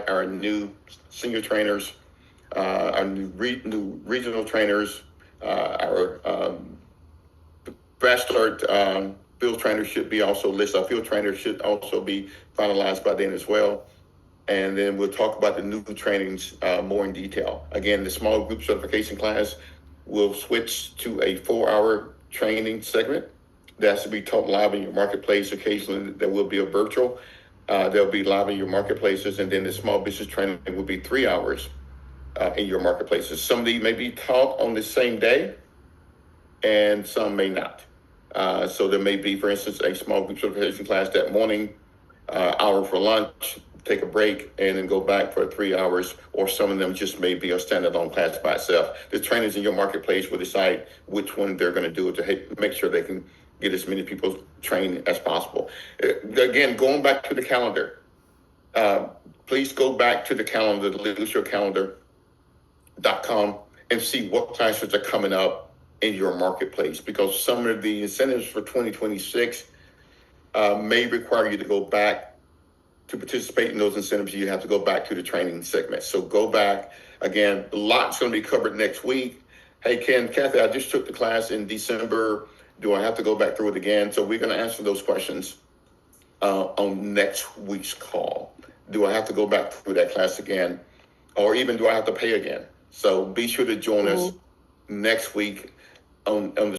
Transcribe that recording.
our new senior trainers, our new regional trainers, our fast start field trainers should be also listed. Our field trainers should also be finalized by then as well. And then we'll talk about the new trainings more in detail. Again, the small group certification class will switch to a 4-hour training segment that has to be taught live in your marketplace. Occasionally, there will be a virtual. They'll be live in your marketplaces, and then the small business training will be 3 hours in your marketplaces. Some of these may be taught on the same day, and some may not. So there may be, for instance, a small group certification class that morning, hour for lunch, take a break, and then go back for 3 hours, or some of them just may be a standalone class by itself. The trainers in your marketplace will decide which one they're going to do to make sure they can get as many people trained as possible. Again, going back to the calendar, please go back to the calendar, the legalshieldcalendar.com, and see what classes are coming up in your marketplace, because some of the incentives for 2026 may require you to go back to participate in those incentives. You have to go back to the training segment. So go back. Again, a lot's going to be covered next week. Hey, Kathy, I just took the class in December. Do I have to go back through it again? So we're going to answer those questions on next week's call. Do I have to go back through that class again? Or even do I have to pay again? So be sure to join us next week on the